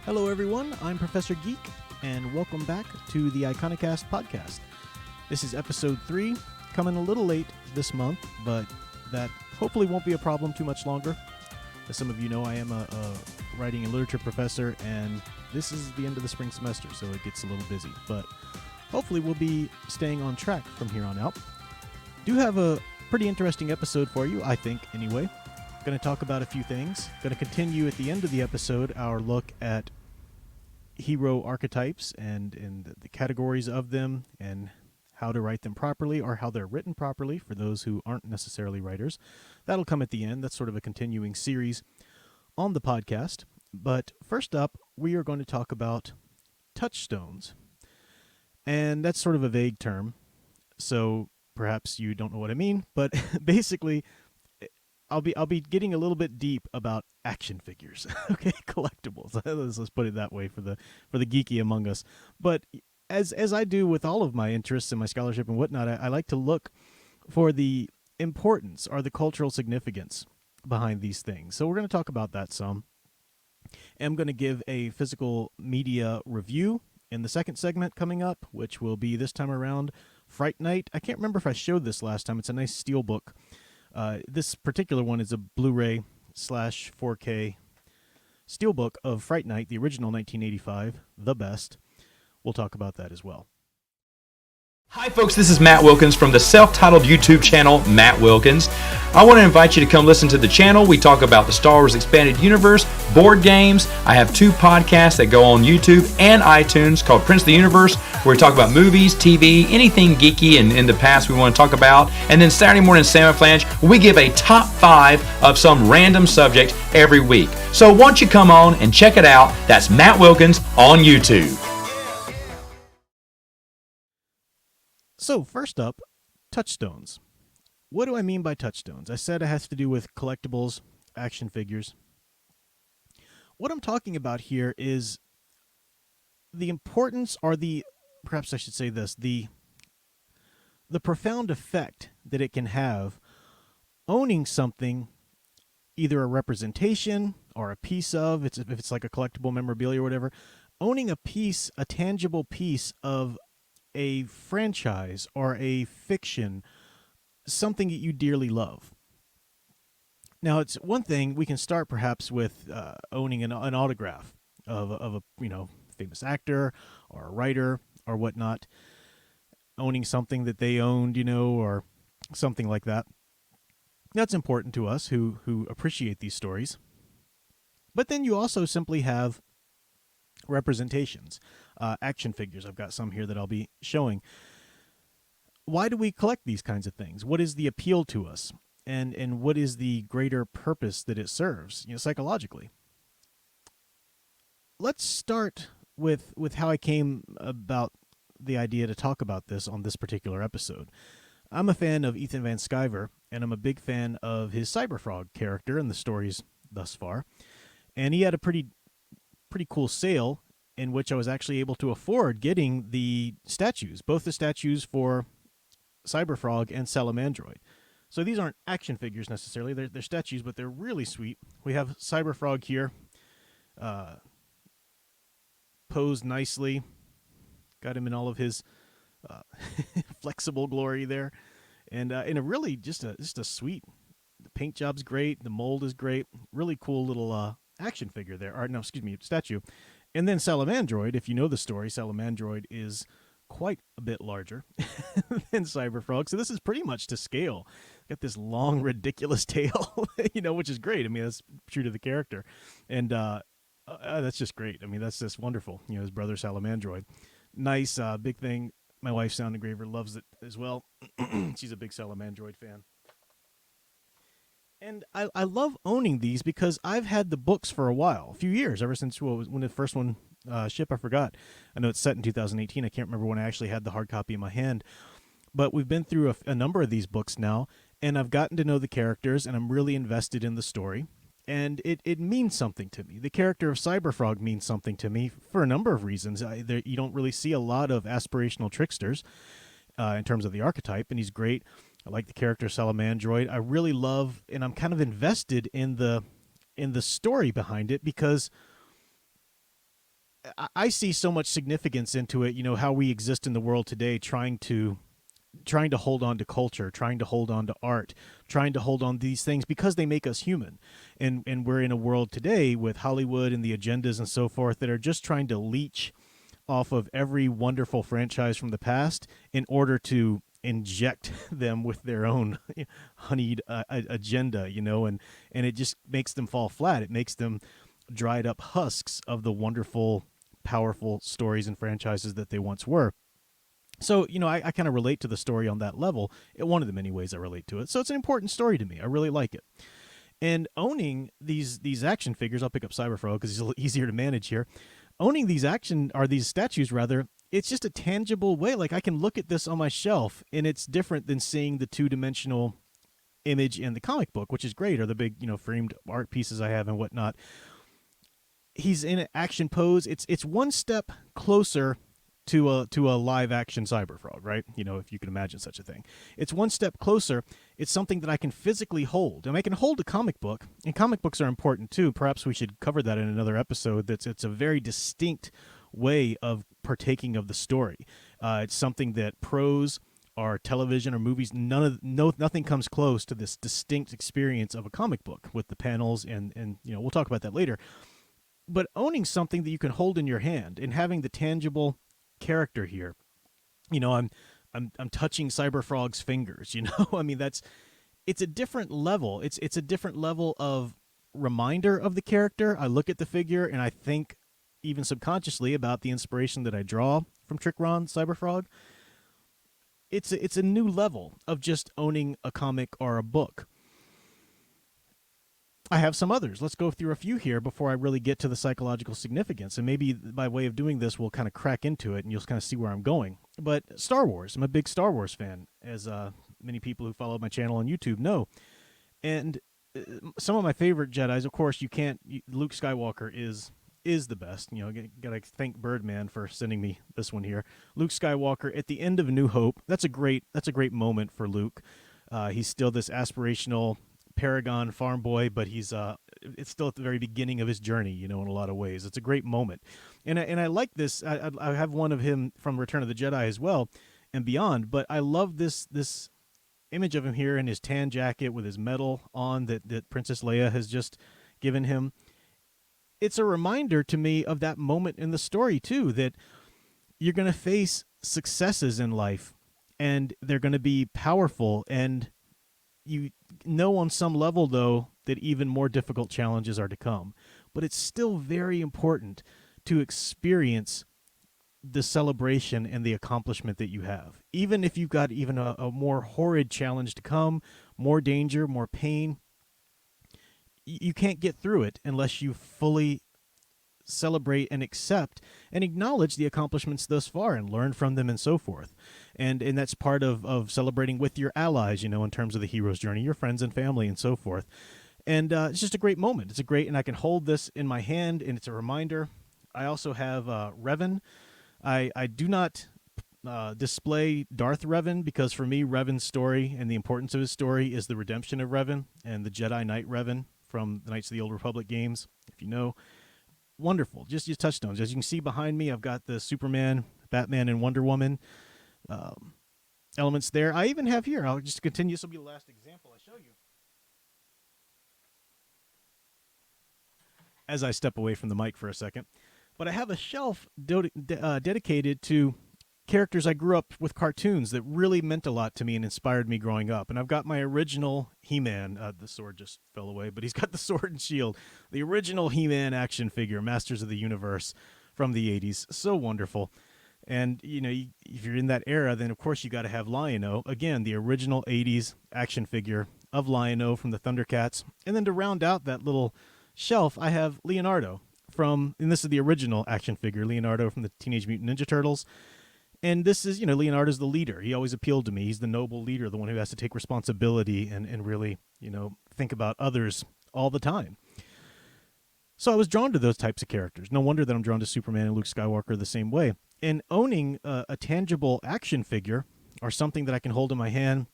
Hello everyone, I'm Professor Geek, and welcome back to the Iconicast Podcast. This is episode 3, coming a little late this month, but that hopefully won't be a problem too much longer. As some of you know, I am a writing and literature professor, and this is the end of the spring semester, so it gets a little busy. But hopefully we'll be staying on track from here on out. Do have a pretty interesting episode for you, I think, anyway. Going to talk about a few things. Going to continue at the end of the episode our look at hero archetypes and the categories of them and how to write them properly or how they're written properly for those who aren't necessarily writers. That'll come at the end. That's sort of a continuing series on the podcast. But first up, we are going to talk about touchstones. And that's sort of a vague term, so perhaps you don't know what I mean, but basically I'll be getting a little bit deep about action figures, okay, collectibles. Let's put it that way for the geeky among us. But as I do with all of my interests and my scholarship and whatnot, I like to look for the importance or the cultural significance behind these things. So we're going to talk about that some. I'm going to give a physical media review in the second segment coming up, which will be this time around Fright Night. I can't remember if I showed this last time. It's a nice steelbook. This particular one is a Blu-ray/4K steelbook of Fright Night, the original 1985, the best. We'll talk about that as well. Hi folks, this is Matt Wilkins from the self-titled YouTube channel, Matt Wilkins. I want to invite you to come listen to the channel. We talk about the Star Wars Expanded Universe, board games. I have 2 podcasts that go on YouTube and iTunes called Prince of the Universe, where we talk about movies, TV, anything geeky and in the past we want to talk about. And then Saturday morning Salmon Flange, where we give a top 5 of some random subject every week. So won't you come on and check it out? That's Matt Wilkins on YouTube. So first up, touchstones. What do I mean by touchstones? I said it has to do with collectibles, action figures. What I'm talking about here is the importance, or perhaps I should say this, the profound effect that it can have owning something, either a representation or a piece of, if it's like a collectible memorabilia or whatever, owning a tangible piece of a franchise or a fiction, something that you dearly love. Now, it's one thing we can start perhaps with owning an autograph of a famous actor or a writer or whatnot, owning something that they owned, or something like that. That's important to us who appreciate these stories. But then you also simply have representations, action figures. I've got some here that I'll be showing. Why do we collect these kinds of things? What is the appeal to us? And what is the greater purpose that it serves, psychologically? Let's start with how I came about the idea to talk about this on this particular episode. I'm a fan of Ethan Van Sciver, and I'm a big fan of his Cyberfrog character and the stories thus far. And he had a pretty cool sale in which I was actually able to afford getting the statues, both the statues for Cyberfrog and Salamandroid. So these aren't action figures necessarily, they're statues, but they're really sweet. We have Cyberfrog here, posed nicely, got him in all of his flexible glory there, and in a really just a sweet, the paint job's great, the mold is great, really cool little action figure there, statue. And then Salamandroid, if you know the story, Salamandroid is quite a bit larger than Cyberfrog. So this is pretty much to scale. Got this long, ridiculous tail, which is great. I mean, that's true to the character. And that's just great. I mean, that's just wonderful. His brother Salamandroid. Nice, big thing. My wife, Sound Engraver, loves it as well. She's a big Salamandroid fan. And I love owning these because I've had the books for a while, a few years, ever since when the first one shipped. I forgot. I know it's set in 2018. I can't remember when I actually had the hard copy in my hand. But we've been through a number of these books now, and I've gotten to know the characters, and I'm really invested in the story. And it means something to me. The character of Cyberfrog means something to me for a number of reasons. You don't really see a lot of aspirational tricksters in terms of the archetype, and he's great. I like the character Salamandroid. I really love, and I'm kind of invested in the story behind it, because I see so much significance into it, how we exist in the world today, trying to hold on to culture, trying to hold on to art, trying to hold on to these things because they make us human. And we're in a world today with Hollywood and the agendas and so forth that are just trying to leech off of every wonderful franchise from the past in order to inject them with their own honeyed agenda, and it just makes them fall flat. It makes them dried up husks of the wonderful, powerful stories and franchises that they once were. So, I kind of relate to the story on that level. One of the many ways I relate to it. So it's an important story to me. I really like it. And owning these action figures, I'll pick up Cyberfro because he's a little easier to manage here. Owning these statues rather, it's just a tangible way. Like I can look at this on my shelf, and it's different than seeing the two-dimensional image in the comic book, which is great, or the big, framed art pieces I have and whatnot. He's in an action pose. It's one step closer to a live action Cyberfrog, right? If you can imagine such a thing. It's one step closer. It's something that I can physically hold. And I can hold a comic book, and comic books are important too. Perhaps we should cover that in another episode. It's a very distinct way of partaking of the story. It's something that prose or television or movies, nothing comes close to this distinct experience of a comic book with the panels and we'll talk about that later. But owning something that you can hold in your hand and having the tangible character here, I'm touching Cyberfrog's fingers. I mean, it's a different level. It's a different level of reminder of the character. I look at the figure and I think, even subconsciously, about the inspiration that I draw from Trick Ron Cyberfrog. It's a new level of just owning a comic or a book. I have some others. Let's go through a few here before I really get to the psychological significance. And maybe by way of doing this, we'll kind of crack into it and you'll kind of see where I'm going. But Star Wars. I'm a big Star Wars fan, as many people who follow my channel on YouTube know. And some of my favorite Jedis, of course, Luke Skywalker is the best. Gotta thank Birdman for sending me this one here. Luke Skywalker at the end of A New Hope. That's a great moment for Luke. He's still this aspirational Paragon farm boy, but it's still at the very beginning of his journey, in a lot of ways. It's a great moment. And I like this. I have one of him from Return of the Jedi as well and beyond, but I love this image of him here in his tan jacket with his medal on that Princess Leia has just given him. It's a reminder to me of that moment in the story too, that you're going to face successes in life and they're going to be powerful, and you know on some level, though, that even more difficult challenges are to come. But it's still very important to experience the celebration and the accomplishment that you have. Even if you've got even a more horrid challenge to come, more danger, more pain, you can't get through it unless you fully celebrate and accept and acknowledge the accomplishments thus far and learn from them and so forth. And that's part of celebrating with your allies, in terms of the hero's journey, your friends and family and so forth. And it's just a great moment. And I can hold this in my hand and it's a reminder. I also have Revan. I do not display Darth Revan because for me, Revan's story and the importance of his story is the redemption of Revan and the Jedi Knight Revan from the Knights of the Old Republic games, if you know. Wonderful. Just use touchstones. As you can see behind me, I've got the Superman, Batman, and Wonder Woman elements there. I even have here, I'll just continue. This will be the last example I show you. As I step away from the mic for a second. But I have a shelf dedicated to characters I grew up with, cartoons that really meant a lot to me and inspired me growing up. And I've got my original He-Man. The sword just fell away, but he's got the sword and shield. The original He-Man action figure, Masters of the Universe from the 80s. So wonderful. And, if you're in that era, then of course you got to have Lion-O. Again, the original 80s action figure of Lion-O from the Thundercats. And then to round out that little shelf, I have Leonardo and this is the original action figure, Leonardo from the Teenage Mutant Ninja Turtles. And this is, Leonardo's the leader. He always appealed to me. He's the noble leader, the one who has to take responsibility and really, think about others all the time. So I was drawn to those types of characters. No wonder that I'm drawn to Superman and Luke Skywalker the same way. And owning a tangible action figure or something that I can hold in my hand,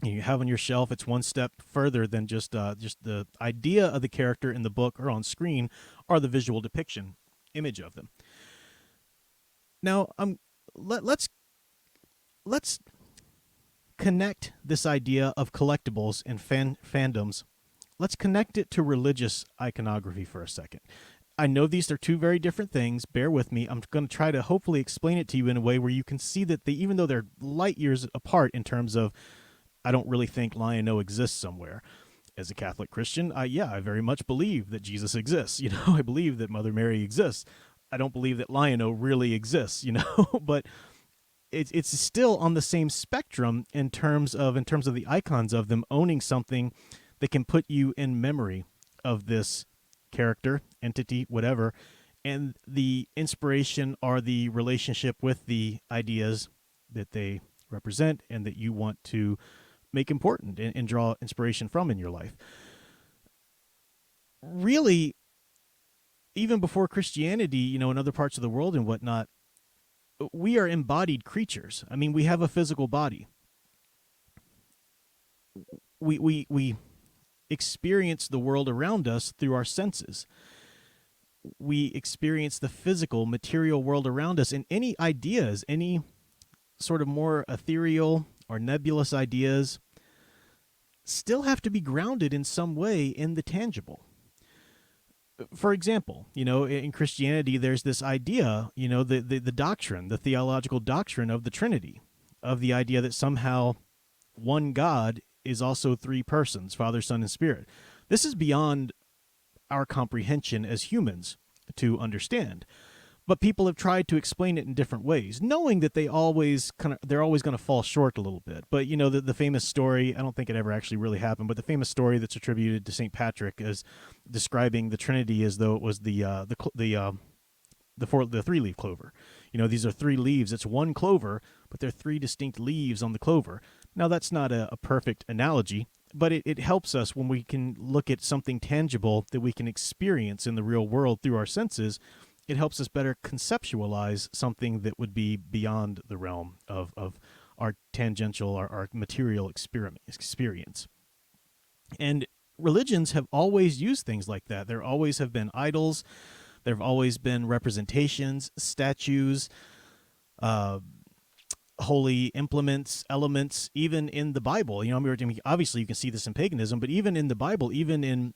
you have on your shelf, it's one step further than just the idea of the character in the book or on screen or the visual depiction image of them. Now, let's connect this idea of collectibles and fandoms. Let's connect it to religious iconography for a second. I know these are two very different things. Bear with me. I'm going to try to hopefully explain it to you in a way where you can see that even though they're light years apart in terms of, I don't really think Lion-O exists somewhere. As a Catholic Christian, I very much believe that Jesus exists. I believe that Mother Mary exists. I don't believe that Lion-O really exists, but it's still on the same spectrum in terms of the icons of them owning something that can put you in memory of this character, entity, whatever, and the inspiration or the relationship with the ideas that they represent and that you want to make important and draw inspiration from in your life. Really, even before Christianity, in other parts of the world and whatnot, we are embodied creatures. I mean, we have a physical body. We experience the world around us through our senses. We experience the physical, material world around us, and any ideas, any sort of more ethereal or nebulous ideas still have to be grounded in some way in the tangible. For example, in Christianity, there's this idea, the doctrine, the theological doctrine of the Trinity, of the idea that somehow one God is also three persons, Father, Son, and Spirit. This is beyond our comprehension as humans to understand. But people have tried to explain it in different ways, knowing that they're always going to fall short a little bit. But the famous story, I don't think it ever actually really happened, but the famous story that's attributed to St. Patrick is describing the Trinity as though it was the three-leaf clover. These are three leaves. It's one clover, but they're three distinct leaves on the clover. Now, that's not a perfect analogy, but it helps us when we can look at something tangible that we can experience in the real world through our senses. It helps us better conceptualize something that would be beyond the realm of our tangential, our material experience. And religions have always used things like that. There always have been idols. There have always been representations, statues, holy implements, elements, even in the Bible. Obviously you can see this in paganism, but even in the Bible, even in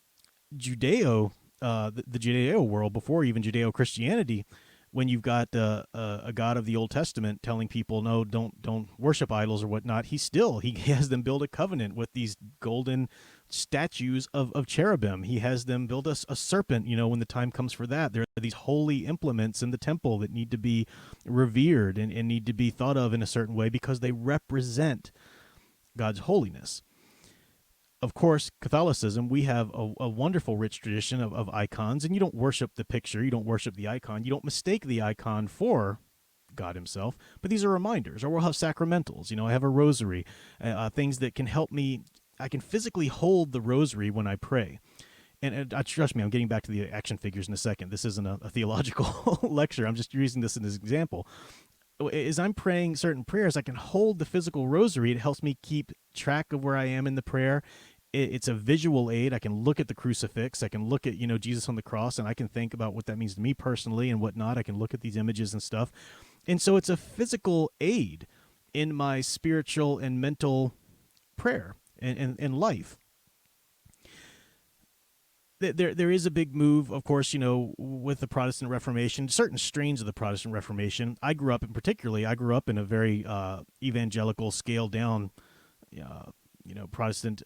Judeo, the Judeo world, before even Judeo-Christianity, when you've got a God of the Old Testament telling people, no, don't worship idols or whatnot, he has them build a covenant with these golden statues of cherubim. He has them build a serpent, when the time comes for that. There are these holy implements in the temple that need to be revered and need to be thought of in a certain way because they represent God's holiness. Of course, Catholicism, we have a wonderful, rich tradition of icons, and you don't worship the picture, you don't worship the icon, you don't mistake the icon for God himself, but these are reminders. Or we'll have sacramentals. I have a rosary, things that can help me. I can physically hold the rosary when I pray. And trust me, I'm getting back to the action figures in a second. This isn't a theological lecture. I'm just using this as an example. As I'm praying certain prayers, I can hold the physical rosary. It helps me keep track of where I am in the prayer. It's a visual aid. I can look at the crucifix. I can look at, Jesus on the cross, and I can think about what that means to me personally and whatnot. I can look at these images and stuff. And so it's a physical aid in my spiritual and mental prayer and life. There is a big move, of course, with the Protestant Reformation, certain strains of the Protestant Reformation. I grew up in a very evangelical, scaled down, Protestant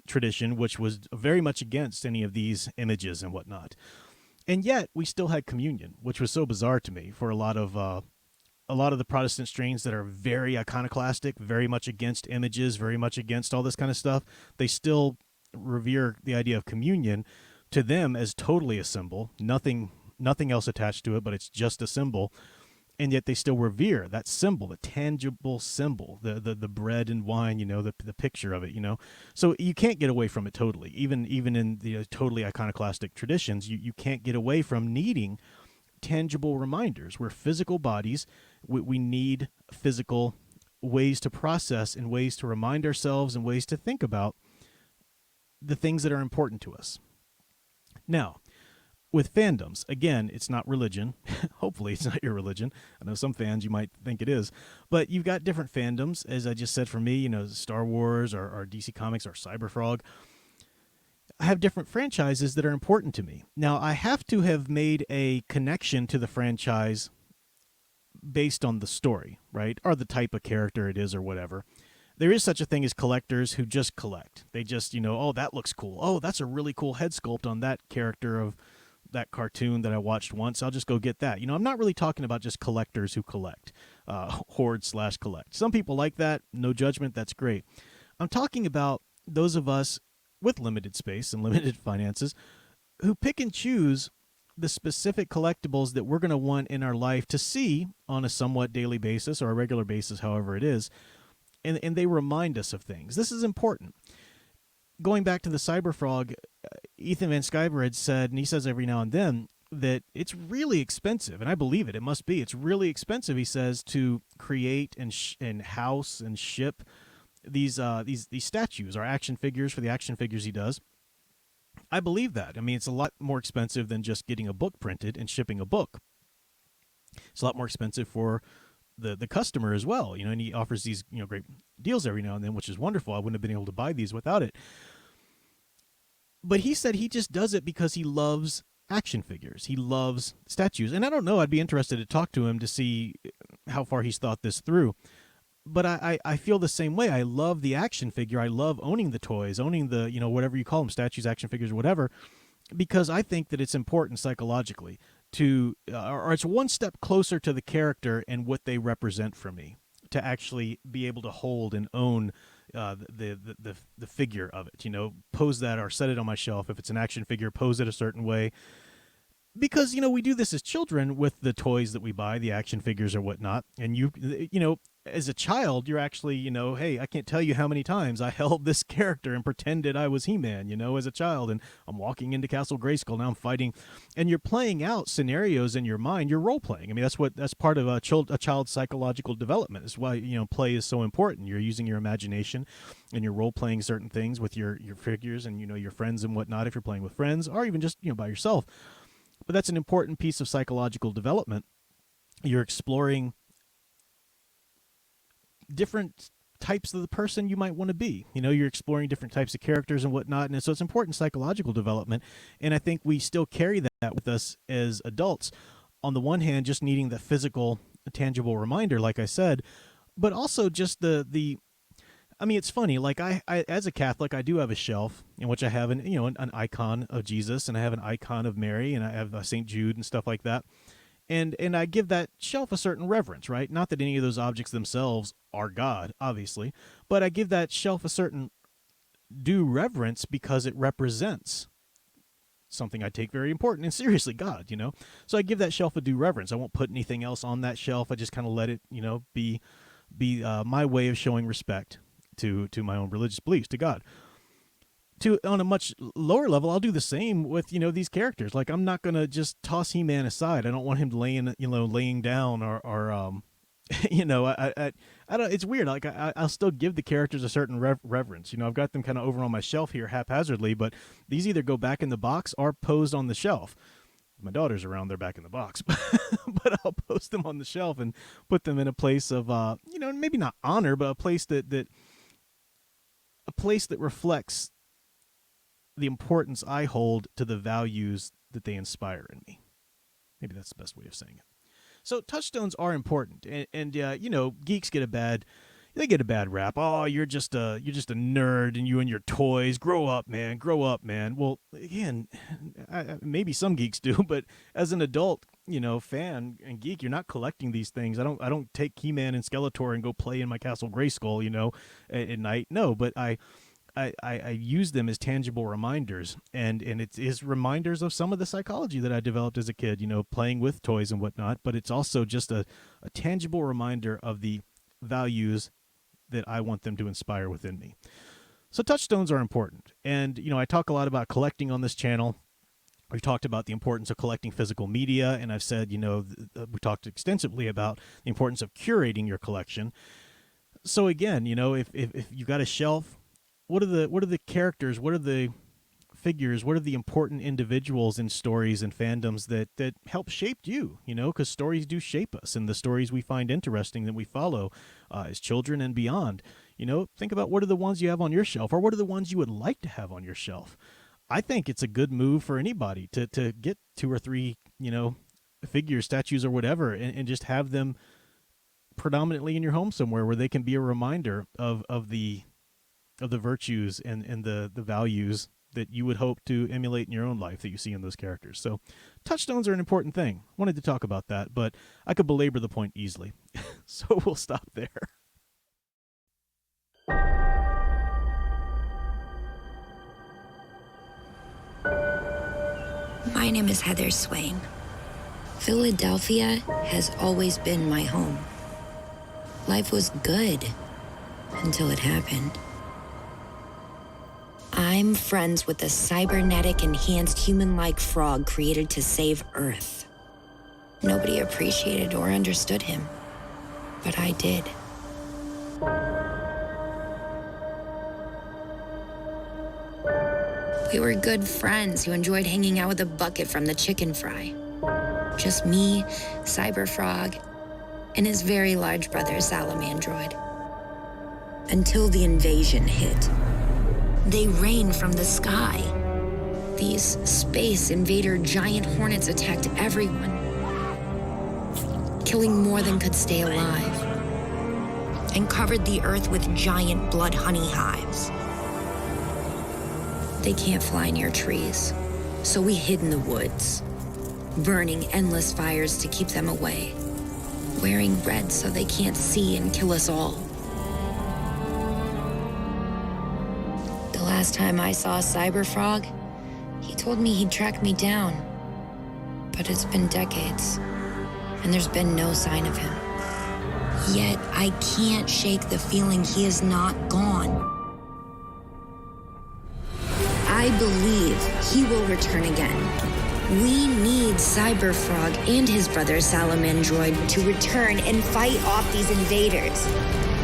tradition, which was very much against any of these images and whatnot. And yet we still had communion, which was so bizarre to me for a lot of the Protestant strains that are very iconoclastic, very much against images, very much against all this kind of stuff. They still revere the idea of communion to them as totally a symbol, nothing else attached to it, but it's just a symbol. And yet they still revere that symbol, the tangible symbol, the bread and wine, the picture of it, So you can't get away from it totally. Even in the totally iconoclastic traditions, you can't get away from needing tangible reminders. We're physical bodies. We need physical ways to process and ways to remind ourselves and ways to think about the things that are important to us. Now, with fandoms, again, it's not religion. Hopefully it's not your religion. I know some fans, you might think it is. But you've got different fandoms, as I just said for me, Star Wars or DC Comics or Cyberfrog. I have different franchises that are important to me. Now, I have to have made a connection to the franchise based on the story, right? Or the type of character it is or whatever. There is such a thing as collectors who just collect. They just, oh, that looks cool. Oh, that's a really cool head sculpt on that character of that cartoon that I watched once. I'll just go get that. I'm not really talking about just collectors who collect, hoard/collect. Some people like that. No judgment. That's great. I'm talking about those of us with limited space and limited finances who pick and choose the specific collectibles that we're going to want in our life to see on a somewhat daily basis or a regular basis, however it is. And they remind us of things. This is important. Going back to the Cyberfrog, Ethan Van Sciver had said, and he says every now and then, that it's really expensive, and I believe it. It must be. It's really expensive, he says, to create and house and ship these statues or action figures for the action figures he does. I believe that. I mean, it's a lot more expensive than just getting a book printed and shipping a book. It's a lot more expensive for the customer as well, and he offers these great deals every now and then, which is wonderful. I wouldn't have been able to buy these without it. But he said he just does it because he loves action figures. He loves statues. And I don't know, I'd be interested to talk to him to see how far he's thought this through. But I feel the same way. I love the action figure. I love owning the toys, owning the, whatever you call them, statues, action figures, whatever, because I think that it's important psychologically to, or it's one step closer to the character and what they represent for me, to actually be able to hold and own the figure of it. Pose that or set it on my shelf. If it's an action figure, pose it a certain way. Because, we do this as children with the toys that we buy, the action figures or whatnot. And as a child, you're actually, hey, I can't tell you how many times I held this character and pretended I was He-Man, as a child. And I'm walking into Castle Grayskull, now I'm fighting. And you're playing out scenarios in your mind. You're role-playing. I mean, that's part of a child's psychological development. That's why, play is so important. You're using your imagination and you're role-playing certain things with your figures and, your friends and whatnot, if you're playing with friends or even just, by yourself. But that's an important piece of psychological development. You're exploring different types of the person you might want to be. You're exploring different types of characters and whatnot. And so it's important psychological development. And I think we still carry that with us as adults. On the one hand, just needing the physical, tangible reminder, like I said, but also just the I mean, it's funny. Like I as a Catholic, I do have a shelf in which I have an icon of Jesus, and I have an icon of Mary, and I have St. Jude and stuff like that. And I give that shelf a certain reverence, right? Not that any of those objects themselves are God, obviously, but I give that shelf a certain due reverence because it represents something I take very important and seriously, God, So I give that shelf a due reverence. I won't put anything else on that shelf. I just kind of let it, be my way of showing respect to my own religious beliefs, to God. On a much lower level, I'll do the same with, these characters. Like, I'm not going to just toss He-Man aside. I don't want him laying down or I don't, it's weird. Like I'll still give the characters a certain reverence. I've got them kind of over on my shelf here haphazardly, but these either go back in the box or posed on the shelf. My daughter's around, they're back in the box, but I'll post them on the shelf and put them in a place of, maybe not honor, but a place that reflects the importance I hold to the values that they inspire in me. Maybe that's the best way of saying it. So touchstones are important, and geeks get a bad rap. Oh, you're just a nerd, and you and your toys. Grow up, man. Well, again, maybe some geeks do, but as an adult, fan and geek, you're not collecting these things. I don't take He-Man and Skeletor and go play in my Castle Grayskull, at night. No, but I use them as tangible reminders, and it is reminders of some of the psychology that I developed as a kid, playing with toys and whatnot, but it's also just a tangible reminder of the values that I want them to inspire within me. So touchstones are important, and I talk a lot about collecting on this channel. We've talked about the importance of collecting physical media, and I've said, we talked extensively about the importance of curating your collection. So again, if you got a shelf, what are the characters, what are the figures, what are the important individuals in stories and fandoms that help shape you, because stories do shape us, and the stories we find interesting that we follow as children and beyond. Think about what are the ones you have on your shelf, or what are the ones you would like to have on your shelf. I think it's a good move for anybody to get 2 or 3, figures, statues, or whatever, and just have them predominantly in your home somewhere where they can be a reminder of the virtues and the values that you would hope to emulate in your own life that you see in those characters. So touchstones are an important thing. Wanted to talk about that, but I could belabor the point easily. So we'll stop there. My name is Heather Swain. Philadelphia has always been my home. Life was good until it happened. I'm friends with a cybernetic enhanced human-like frog created to save Earth. Nobody appreciated or understood him, but I did. We were good friends who enjoyed hanging out with a bucket from the chicken fry. Just me, Cyberfrog, and his very large brother, Salamandroid. Until the invasion hit. They rained from the sky. These space invader giant hornets attacked everyone, killing more than could stay alive, and covered the earth with giant blood honey hives. They can't fly near trees, so we hid in the woods, burning endless fires to keep them away, wearing red so they can't see and kill us all. The last time I saw Cyberfrog, he told me he'd track me down. But it's been decades, and there's been no sign of him. Yet I can't shake the feeling he is not gone. I believe he will return again. We need Cyberfrog and his brother Salamandroid to return and fight off these invaders,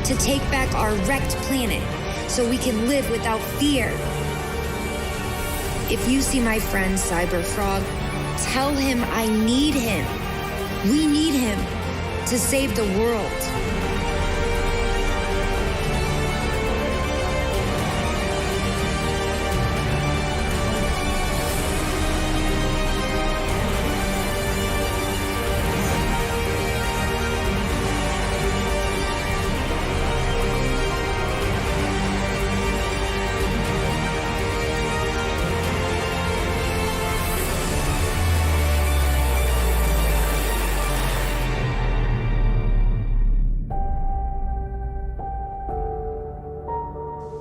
to take back our wrecked planet so we can live without fear. If you see my friend Cyberfrog, tell him I need him. We need him to save the world.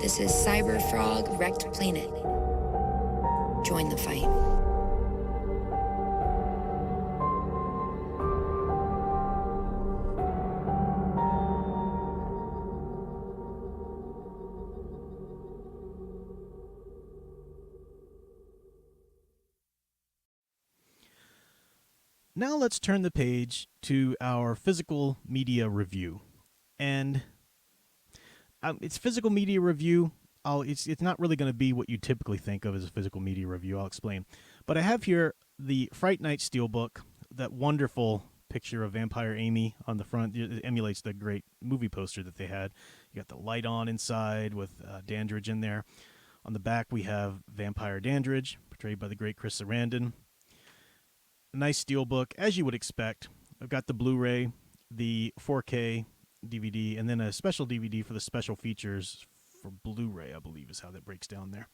This is Cyberfrog Wrecked Planet. Join the fight. Now let's turn the page to our physical media review. And it's physical media review. It's not really going to be what you typically think of as a physical media review. I'll explain. But I have here the Fright Night Steelbook, that wonderful picture of Vampire Amy on the front. It emulates the great movie poster that they had. You got the light on inside with Dandridge in there. On the back, we have Vampire Dandridge, portrayed by the great Chris Sarandon. A nice steelbook, as you would expect. I've got the Blu-ray, the 4K DVD, and then a special DVD for the special features for Blu-ray, I believe is how that breaks down there.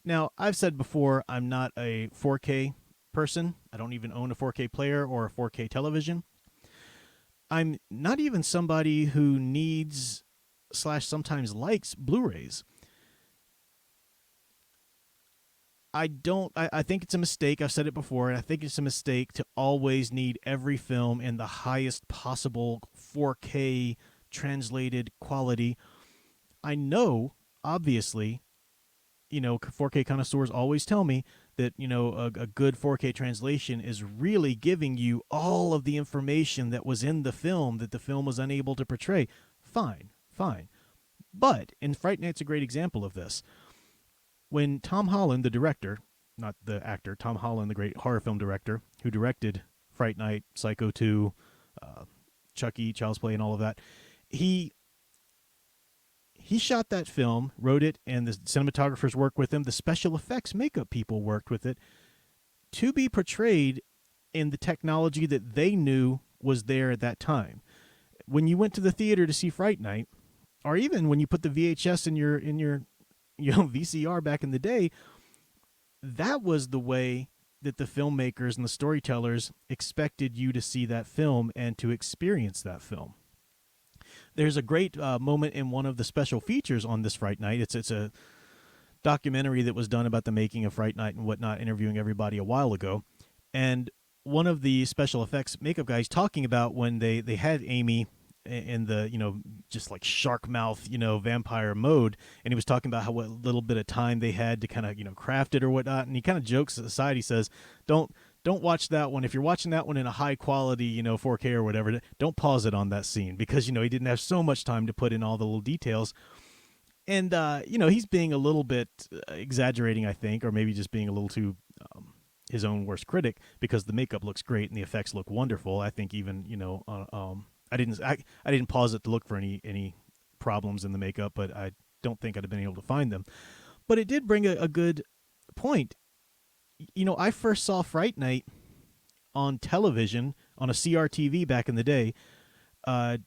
Now, I've said before, I'm not a 4K person. I don't even own a 4K player or a 4K television. I'm not even somebody who needs / sometimes likes Blu-rays. I think it's a mistake. I've said it before, and I think it's a mistake to always need every film in the highest possible 4K translated quality. I know, obviously, 4K connoisseurs always tell me that, a good 4K translation is really giving you all of the information that was in the film that the film was unable to portray. Fine. But, and Fright Night's a great example of this. when Tom Holland, the director, not the actor, Tom Holland, the great horror film director who directed Fright Night, Psycho 2, Chucky, Child's Play, and all of that, he shot that film, wrote it, and the cinematographers worked with him. The special effects makeup people worked with it to be portrayed in the technology that they knew was there at that time. When you went to the theater to see Fright Night, or even when you put the VHS in your VCR back in the day, that was the way that the filmmakers and the storytellers expected you to see that film and to experience that film. There's a great moment in one of the special features on this Fright Night. It's a documentary that was done about the making of Fright Night and whatnot, interviewing everybody a while ago. And one of the special effects makeup guys talking about when they had Amy in the, just like shark mouth, vampire mode. And he was talking about what little bit of time they had to kind of, craft it or whatnot. And he kind of jokes aside. He says, don't watch that one. If you're watching that one in a high quality, 4K or whatever, don't pause it on that scene because, he didn't have so much time to put in all the little details. And, he's being a little bit exaggerating, I think, or maybe just being a little too his own worst critic because the makeup looks great and the effects look wonderful. I think even, I didn't pause it to look for any problems in the makeup, but I don't think I'd have been able to find them. But it did bring a good point. I first saw Fright Night on television on a CRTV back in the day. I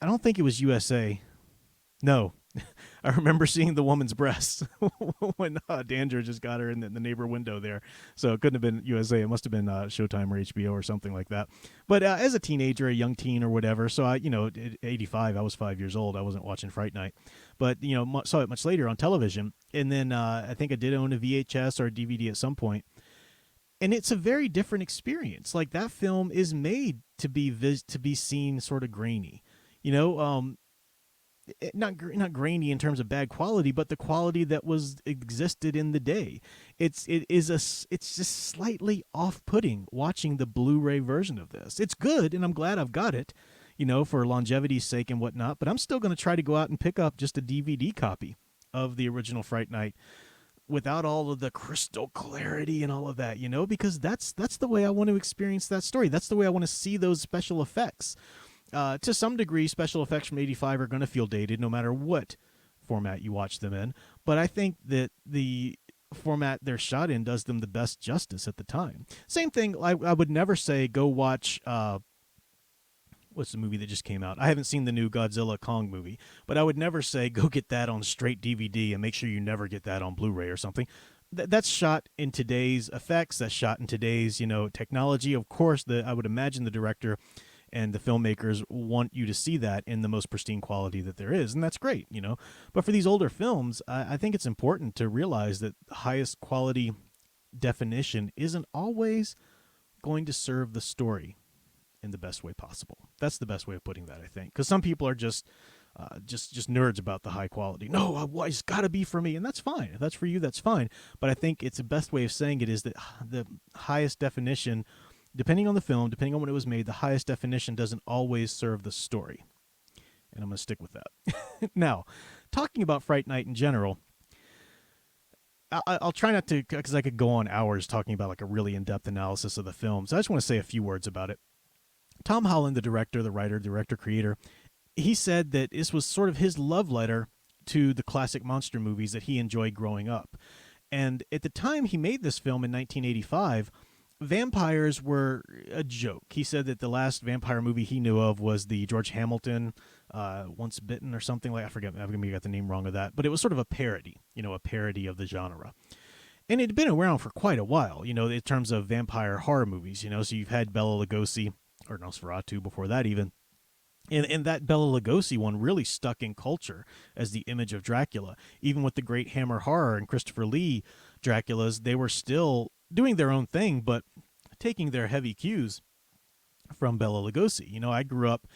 don't think it was USA. No. I remember seeing the woman's breasts when Dandra just got her in the neighbor window there. So it couldn't have been USA. It must have been Showtime or HBO or something like that. But as a teenager, a young teen or whatever, so I, at 85, I was 5 years old. I wasn't watching Fright Night. But, saw it much later on television. And then I think I did own a VHS or a DVD at some point. And it's a very different experience. Like that film is made to be seen sort of grainy. Not grainy in terms of bad quality, but the quality that existed in the day. It's just slightly off-putting watching the Blu-ray version of this. It's good, and I'm glad I've got it, for longevity's sake and whatnot. But I'm still going to try to go out and pick up just a DVD copy of the original Fright Night without all of the crystal clarity and all of that, because that's the way I want to experience that story. That's the way I want to see those special effects. To some degree, special effects from 85 are going to feel dated no matter what format you watch them in. But I think that the format they're shot in does them the best justice at the time. Same thing, I would never say go watch, what's the movie that just came out? I haven't seen the new Godzilla Kong movie, but I would never say go get that on straight DVD and make sure you never get that on Blu-ray or something. That's shot in today's effects. That's shot in today's, technology. Of course, I would imagine the director and the filmmakers want you to see that in the most pristine quality that there is, and that's great, But for these older films, I think it's important to realize that the highest quality definition isn't always going to serve the story in the best way possible. That's the best way of putting that, I think, because some people are just nerds about the high quality. No, it's got to be for me, and that's fine. If that's for you, that's fine. But I think it's the best way of saying it is that the highest definition, depending on the film, depending on when it was made, the highest definition doesn't always serve the story. And I'm going to stick with that. Now, talking about Fright Night in general, I'll try not to, because I could go on hours talking about like a really in-depth analysis of the film. So I just want to say a few words about it. Tom Holland, the director, the writer, director, creator, he said that this was sort of his love letter to the classic monster movies that he enjoyed growing up. And at the time he made this film in 1985, vampires were a joke. He said that the last vampire movie he knew of was the George Hamilton Once Bitten or something like, I forget, I maybe got the name wrong of that, but it was sort of a parody, a parody of the genre. And it had been around for quite a while, in terms of vampire horror movies, so you've had Bela Lugosi, or Nosferatu before that even, and that Bela Lugosi one really stuck in culture as the image of Dracula. Even with the great Hammer horror and Christopher Lee Draculas, they were still doing their own thing, but taking their heavy cues from Bela Lugosi. I grew up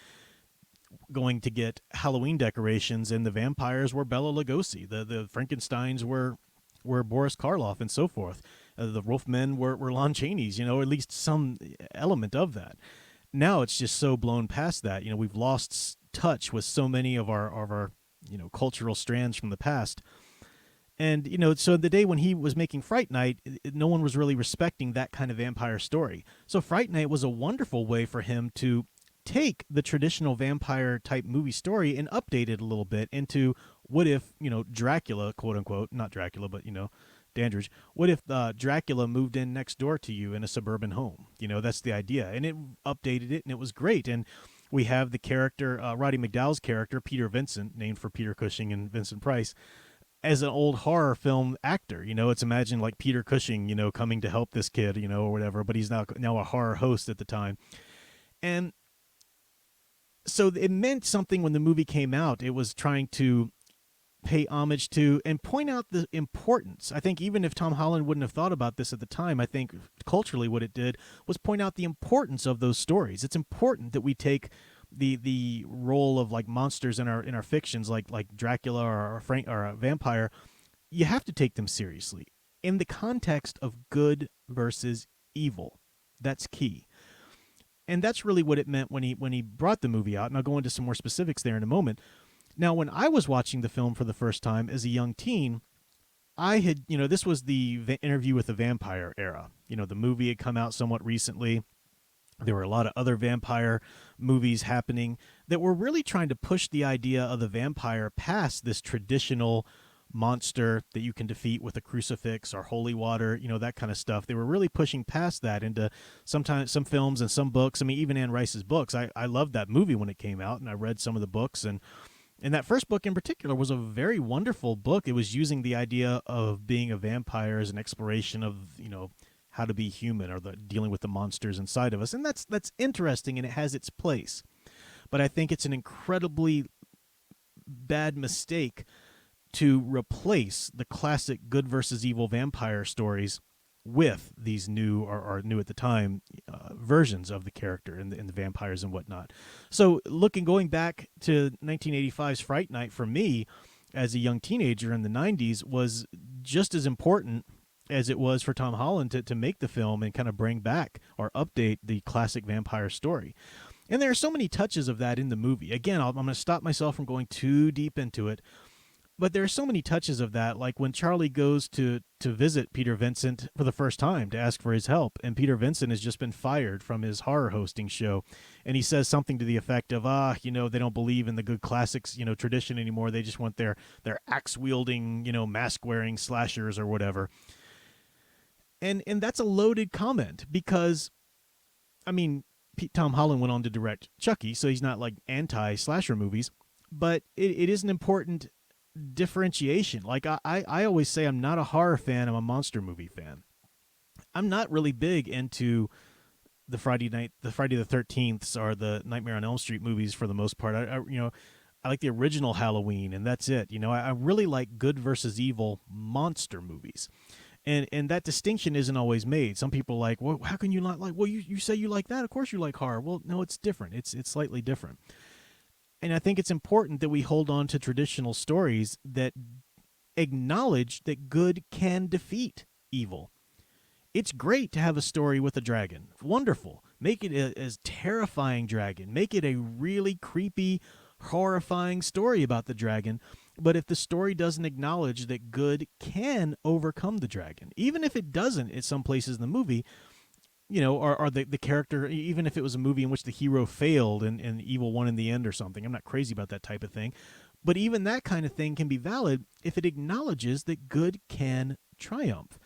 going to get Halloween decorations, and the vampires were Bela Lugosi. The Frankensteins were Boris Karloff and so forth. The Wolfmen were Lon Chaney's, or at least some element of that. Now it's just so blown past that. We've lost touch with so many of our cultural strands from the past. And, so the day when he was making Fright Night, no one was really respecting that kind of vampire story. So Fright Night was a wonderful way for him to take the traditional vampire type movie story and update it a little bit into what if, Dracula, quote unquote, not Dracula, but, Dandridge, what if Dracula moved in next door to you in a suburban home? That's the idea. And it updated it, and it was great. And we have the character, Roddy McDowall's character, Peter Vincent, named for Peter Cushing and Vincent Price, as an old horror film actor. It's imagined like Peter Cushing, coming to help this kid, or whatever, but he's now a horror host at the time. And so it meant something when the movie came out. It was trying to pay homage to and point out the importance. I think even if Tom Holland wouldn't have thought about this at the time, I think culturally what it did was point out the importance of those stories. It's important that we take the role of like monsters in our fictions, like Dracula or a vampire. You have to take them seriously in the context of good versus evil. That's key. And that's really what it meant when he brought the movie out. And I'll go into some more specifics there in a moment. Now, when I was watching the film for the first time as a young teen, I had, this was the Interview with the Vampire era. The movie had come out somewhat recently. There were a lot of other vampire movies happening that were really trying to push the idea of the vampire past this traditional monster that you can defeat with a crucifix or holy water, that kind of stuff. They were really pushing past that into sometimes some films and some books. I mean, even Anne Rice's books. I loved that movie when it came out, and I read some of the books. And that first book in particular was a very wonderful book. It was using the idea of being a vampire as an exploration of, how to be human or dealing with the monsters inside of us. And that's interesting, and it has its place. But I think it's an incredibly bad mistake to replace the classic good versus evil vampire stories with these new or new at the time versions of the character and the vampires and whatnot. So going back to 1985's Fright Night, for me as a young teenager in the 90s, was just as important as it was for Tom Holland to make the film and kind of bring back or update the classic vampire story. And there are so many touches of that in the movie. Again, I'm going to stop myself from going too deep into it. But there are so many touches of that, like when Charlie goes to visit Peter Vincent for the first time to ask for his help, and Peter Vincent has just been fired from his horror hosting show, and he says something to the effect of, they don't believe in the good classics, tradition anymore. They just want their axe-wielding, mask-wearing slashers or whatever. And that's a loaded comment because, I mean, Tom Holland went on to direct Chucky, so he's not like anti-slasher movies, but it is an important differentiation. Like I always say, I'm not a horror fan, I'm a monster movie fan. I'm not really big into the Friday the 13th or the Nightmare on Elm Street movies for the most part. I like the original Halloween, and that's it. I really like good versus evil monster movies. And that distinction isn't always made. Some people are like, well, how can you not like, well, you say you like that, of course you like horror. Well, no, it's different. It's slightly different. And I think it's important that we hold on to traditional stories that acknowledge that good can defeat evil. It's great to have a story with a dragon. Wonderful. Make it a terrifying dragon. Make it a really creepy, horrifying story about the dragon. But if the story doesn't acknowledge that good can overcome the dragon, even if it doesn't at some places in the movie, or the character, even if it was a movie in which the hero failed and evil won in the end or something. I'm not crazy about that type of thing. But even that kind of thing can be valid if it acknowledges that good can triumph.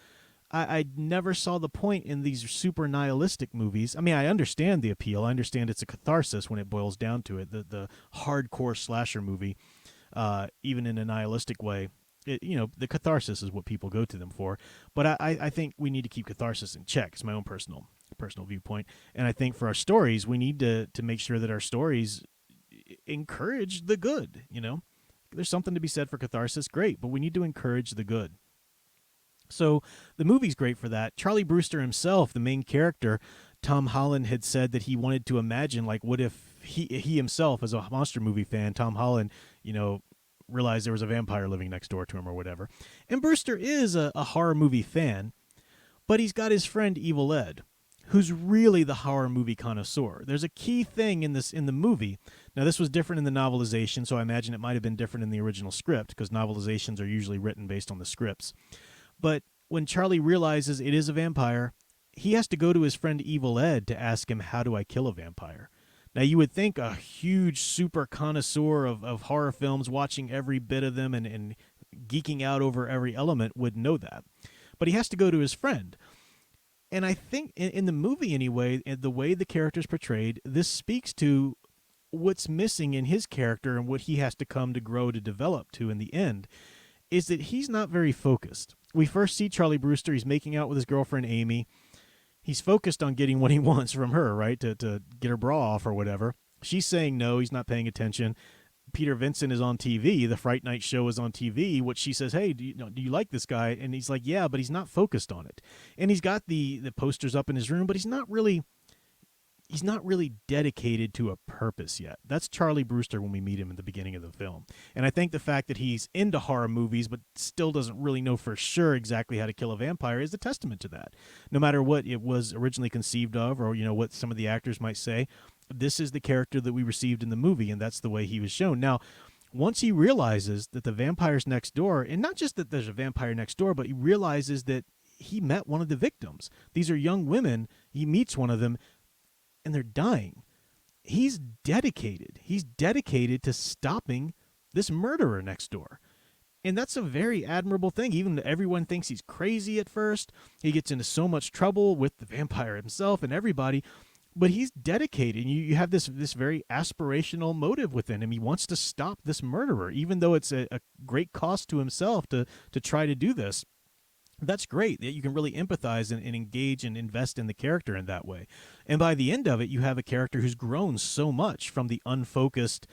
I never saw the point in these super nihilistic movies. I mean, I understand the appeal. I understand it's a catharsis when it boils down to it. The hardcore slasher movie, even in a nihilistic way, the catharsis is what people go to them for. But I think we need to keep catharsis in check. It's my own personal viewpoint. And I think for our stories, we need to make sure that our stories encourage the good. There's something to be said for catharsis, great, but we need to encourage the good. So the movie's great for that. Charlie Brewster himself, the main character, Tom Holland had said that he wanted to imagine, like, what if he himself, as a monster movie fan, Tom Holland, realized there was a vampire living next door to him or whatever. And Brewster is a horror movie fan, but he's got his friend Evil Ed, who's really the horror movie connoisseur. There's a key thing in the movie. Now, this was different in the novelization, so I imagine it might have been different in the original script, because novelizations are usually written based on the scripts. But when Charlie realizes it is a vampire, he has to go to his friend Evil Ed to ask him, how do I kill a vampire? Now, you would think a huge super connoisseur of horror films, watching every bit of them and geeking out over every element, would know that. But he has to go to his friend. And I think in the movie anyway, the way the character's portrayed, this speaks to what's missing in his character and what he has to come to grow to develop to in the end, is that he's not very focused. We first see Charlie Brewster. He's making out with his girlfriend, Amy. He's focused on getting what he wants from her, right, to get her bra off or whatever. She's saying no. He's not paying attention. Peter Vincent is on TV. The Fright Night show is on TV, which she says, hey, do you like this guy? And he's like, yeah, but he's not focused on it. And he's got the posters up in his room, but he's not really dedicated to a purpose yet. That's Charlie Brewster when we meet him in the beginning of the film. And I think the fact that he's into horror movies but still doesn't really know for sure exactly how to kill a vampire is a testament to that. No matter what it was originally conceived of, or what some of the actors might say, this is the character that we received in the movie, and that's the way he was shown. Now, once he realizes that the vampire's next door, and not just that there's a vampire next door, but he realizes that he met one of the victims. These are young women. He meets one of them, and they're dying. He's dedicated. He's dedicated to stopping this murderer next door. And that's a very admirable thing. Even though everyone thinks he's crazy at first, he gets into so much trouble with the vampire himself and everybody, but he's dedicated. You have this very aspirational motive within him. He wants to stop this murderer, even though it's a great cost to himself to try to do this. That's great that you can really empathize and engage and invest in the character in that way. And by the end of it, you have a character who's grown so much from the unfocused,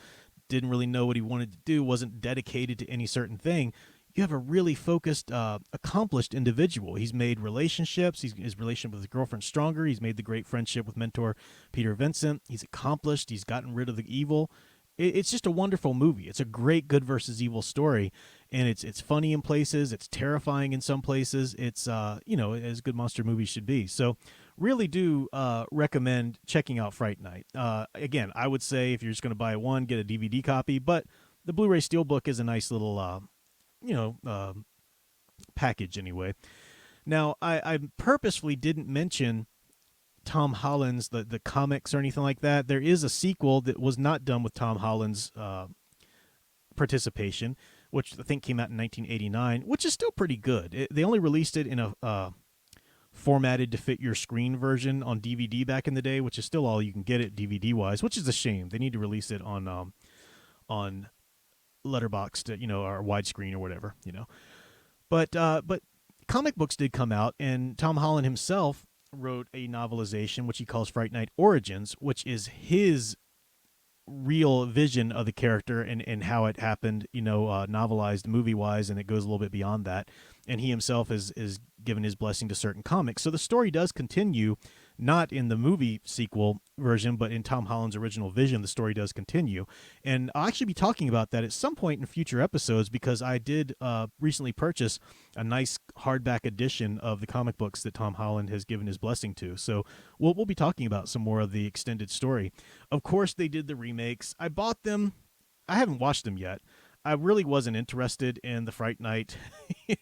didn't really know what he wanted to do, wasn't dedicated to any certain thing. You have a really focused, accomplished individual. He's made relationships. His relationship with his girlfriend stronger. He's made the great friendship with mentor Peter Vincent. He's accomplished. He's gotten rid of the evil. It's just a wonderful movie. It's a great good versus evil story, and it's funny in places. It's terrifying in some places. It's as good monster movies should be. So, really do recommend checking out Fright Night. Again, I would say if you're just going to buy one, get a DVD copy. But the Blu-ray Steelbook is a nice little package anyway. Now, I purposefully didn't mention Tom Holland's the comics or anything like that. There is a sequel that was not done with Tom Holland's participation, which I think came out in 1989, which is still pretty good. They only released it in a formatted to fit your screen version on DVD back in the day, which is still all you can get it DVD wise, which is a shame. They need to release it on letterboxed, or widescreen or whatever, But comic books did come out, and Tom Holland himself wrote a novelization which he calls Fright Night Origins, which is his real vision of the character and how it happened, novelized movie-wise, and it goes a little bit beyond that. And he himself is given his blessing to certain comics. So the story does continue, not in the movie sequel version, but in Tom Holland's original vision, the story does continue. And I'll actually be talking about that at some point in future episodes, because I did recently purchase a nice hardback edition of the comic books that Tom Holland has given his blessing to. So we'll be talking about some more of the extended story. Of course, they did the remakes. I bought them. I haven't watched them yet. I really wasn't interested in the Fright Night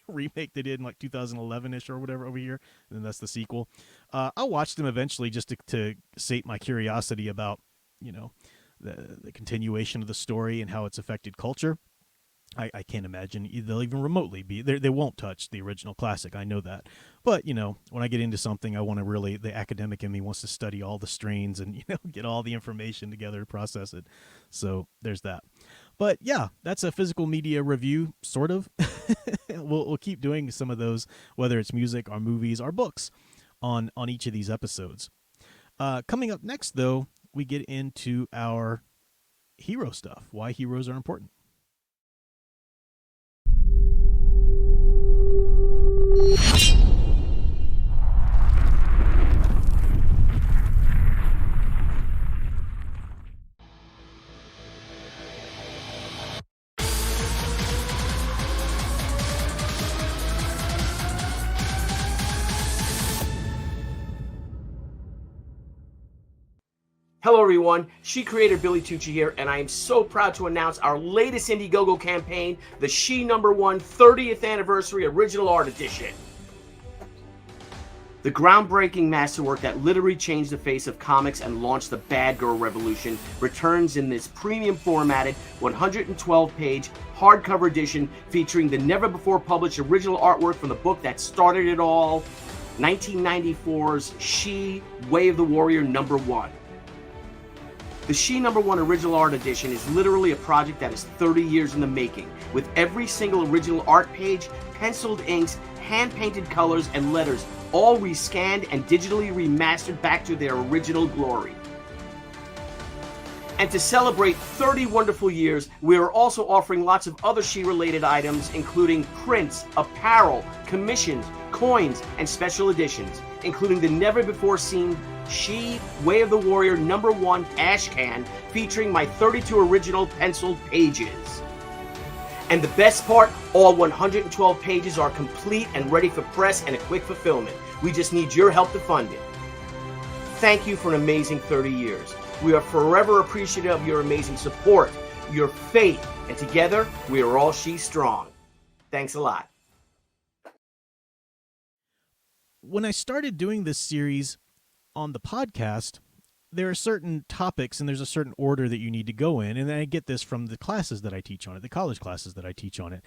remake they did in like 2011-ish or whatever over here, and then that's the sequel. I'll watch them eventually just to sate my curiosity about, the continuation of the story and how it's affected culture. I can't imagine they'll even remotely be. They won't touch the original classic. I know that. But, when I get into something, I want to really, the academic in me wants to study all the strains and, get all the information together to process it. So there's that. But yeah, that's a physical media review, sort of. We'll keep doing some of those, whether it's music or movies or books, on each of these episodes. Coming up next, though, we get into our hero stuff, why heroes are important. Hello everyone, She creator Billy Tucci here, and I am so proud to announce our latest Indiegogo campaign, the She #1 30th Anniversary Original Art Edition. The groundbreaking masterwork that literally changed the face of comics and launched the Bad Girl Revolution returns in this premium formatted 112-page hardcover edition featuring the never-before-published original artwork from the book that started it all, 1994's She, Way of the Warrior #1. The She #1 Original Art Edition is literally a project that is 30 years in the making, with every single original art page, penciled inks, hand-painted colors, and letters all rescanned and digitally remastered back to their original glory. And to celebrate 30 wonderful years, we are also offering lots of other She-related items, including prints, apparel, commissions, coins, and special editions, including the never-before-seen She, Way of the Warrior #1 ash can featuring my 32 original penciled pages. And the best part, all 112 pages are complete and ready for press and a quick fulfillment. We just need your help to fund it. Thank you for an amazing 30 years. We are forever appreciative of your amazing support, your faith, and together we are all She Strong. Thanks a lot. When I started doing this series on the podcast, there are certain topics and there's a certain order that you need to go in, and I get this from the classes that I teach on it, the college classes that I teach on it.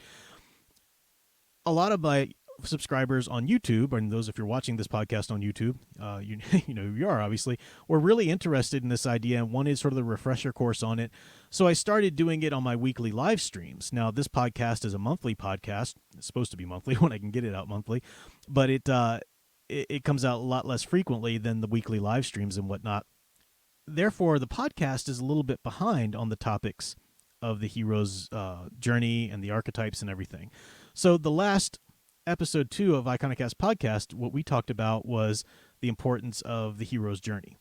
A lot of my subscribers on YouTube, and those if you're watching this podcast on YouTube, you know you are obviously, were really interested in this idea and wanted sort of the refresher course on it. So I started doing it on my weekly live streams. Now this podcast is a monthly podcast. It's supposed to be monthly when I can get it out monthly, but it comes out a lot less frequently than the weekly live streams and whatnot. Therefore, the podcast is a little bit behind on the topics of the hero's journey and the archetypes and everything. So the last episode 2 of Iconicast Podcast, what we talked about was the importance of the hero's journey.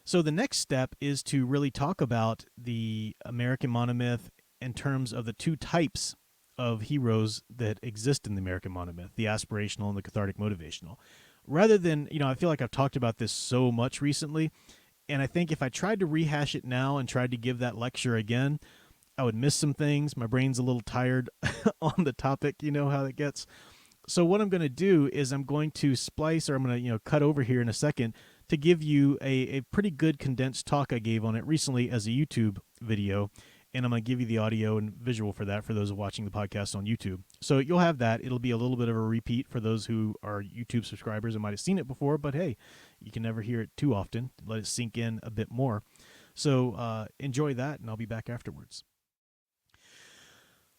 So the next step is to really talk about the American monomyth in terms of the two types of heroes that exist in the American monomyth, the aspirational and the cathartic motivational. Rather than, I feel like I've talked about this so much recently, and I think if I tried to rehash it now and tried to give that lecture again, I would miss some things. My brain's a little tired on the topic, you know how it gets. So what I'm going to do is I'm going to splice, or I'm going to cut over here in a second to give you a pretty good condensed talk I gave on it recently as a YouTube video, and I'm going to give you the audio and visual for that for those watching the podcast on YouTube. So you'll have that. It'll be a little bit of a repeat for those who are YouTube subscribers and might have seen it before, but hey, you can never hear it too often. Let it sink in a bit more. So enjoy that, and I'll be back afterwards.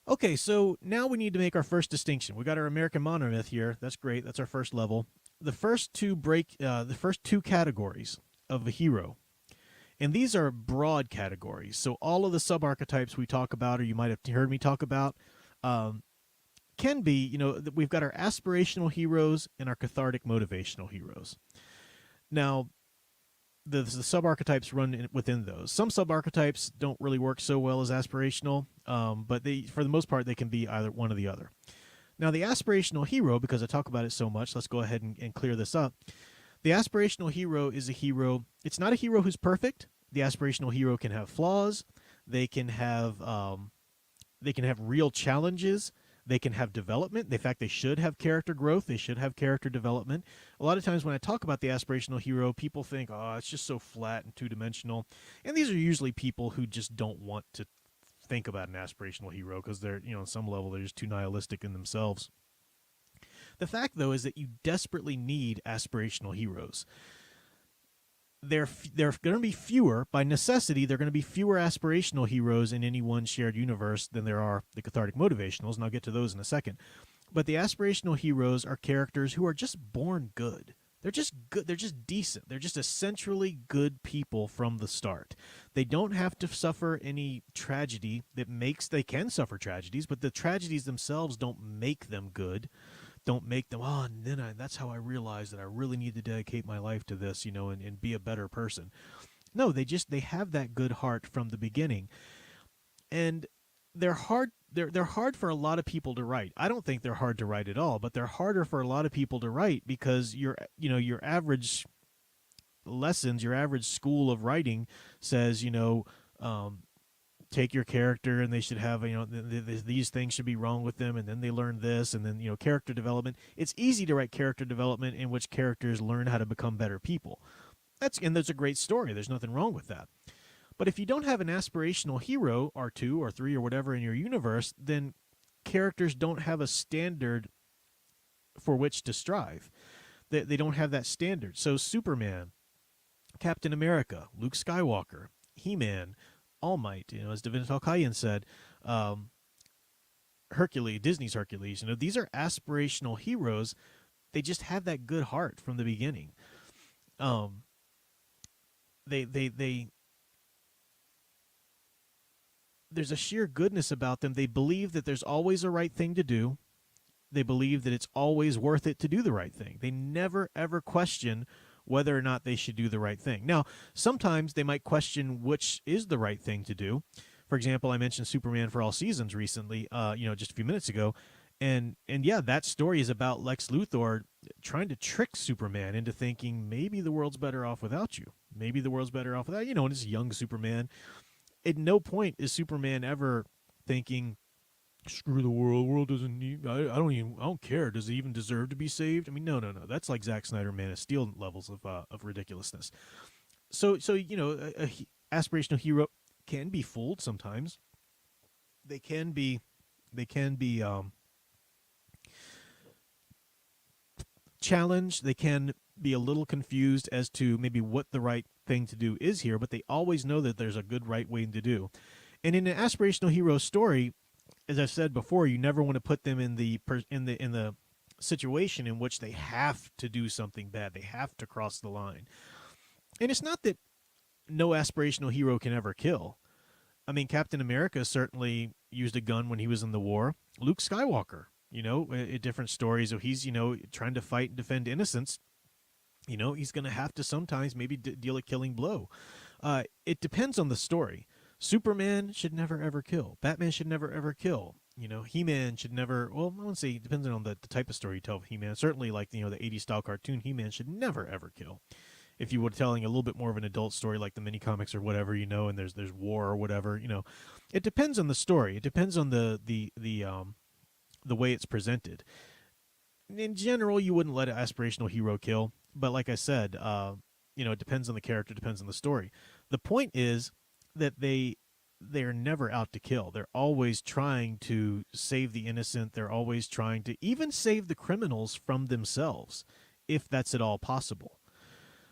Okay, so now we need to make our first distinction. We got our American monomyth here. That's great. That's our first level. The first two categories of a hero, and these are broad categories. So all of the sub-archetypes we talk about, or you might have heard me talk about, can be, we've got our aspirational heroes and our cathartic motivational heroes. Now, the sub-archetypes run within those. Some sub-archetypes don't really work so well as aspirational, but for the most part, they can be either one or the other. Now, the aspirational hero, because I talk about it so much, let's go ahead and clear this up. The aspirational hero is a hero. It's not a hero who's perfect. The aspirational hero can have flaws. They can have real challenges. They can have development. In fact, they should have character growth. They should have character development. A lot of times when I talk about the aspirational hero, people think, oh, it's just so flat and two-dimensional. And these are usually people who just don't want to think about an aspirational hero because they're, on some level, they're just too nihilistic in themselves. The fact, though, is that you desperately need aspirational heroes. They're going to be fewer. By necessity, there are going to be fewer aspirational heroes in any one shared universe than there are the cathartic motivationals, and I'll get to those in a second. But the aspirational heroes are characters who are just born good. They're just good. They're just decent. They're just essentially good people from the start. They don't have to suffer any tragedy they can suffer tragedies, but the tragedies themselves don't make them good. Don't make them, and then that's how I realized that I really need to dedicate my life to this, and be a better person. No, they have that good heart from the beginning. And they're hard for a lot of people to write. I don't think they're hard to write at all, but they're harder for a lot of people to write because your average lessons, your average school of writing says, take your character and they should have, these things should be wrong with them, and then they learn this, and then, character development. It's easy to write character development in which characters learn how to become better people. That's a great story. There's nothing wrong with that. But if you don't have an aspirational hero, or 2 or 3 or whatever in your universe, then characters don't have a standard for which to strive. They don't have that standard. So Superman, Captain America, Luke Skywalker, He-Man, All Might, as David Talkayan said, Hercules, Disney's Hercules, these are aspirational heroes. They just have that good heart from the beginning. There's a sheer goodness about them. They believe that there's always a right thing to do. They believe that it's always worth it to do the right thing. They never, ever question whether or not they should do the right thing. Now, sometimes they might question which is the right thing to do. For example, I mentioned Superman for All Seasons recently, just a few minutes ago. And yeah, that story is about Lex Luthor trying to trick Superman into thinking maybe the world's better off without you. Maybe the world's better off without, and it's young Superman. At no point is Superman ever thinking, screw the world. The world doesn't need. I don't care. Does it even deserve to be saved? I mean, no. That's like Zack Snyder, Man of Steel levels of ridiculousness. So a aspirational hero can be fooled sometimes. They can be challenged. They can be a little confused as to maybe what the right thing to do is here, but they always know that there's a good right way to do. And in an aspirational hero story, as I've said before, you never want to put them in the situation in which they have to do something bad. They have to cross the line. And it's not that no aspirational hero can ever kill. I mean, Captain America certainly used a gun when he was in the war. Luke Skywalker, different stories. So he's, trying to fight and defend innocence. He's going to have to sometimes maybe deal a killing blow. It depends on the story. Superman should never, ever kill. Batman should never, ever kill. He-Man should never, well, I won't say, depending on the type of story you tell of He-Man. Certainly, like, the 80s style cartoon, He-Man should never, ever kill. If you were telling a little bit more of an adult story like the mini comics or whatever, and there's war or whatever, it depends on the story. It depends on the way it's presented. In general, you wouldn't let an aspirational hero kill, but like I said, it depends on the character, depends on the story. The point is that they're never out to kill. They're always trying to save the innocent. They're always trying to even save the criminals from themselves, if that's at all possible.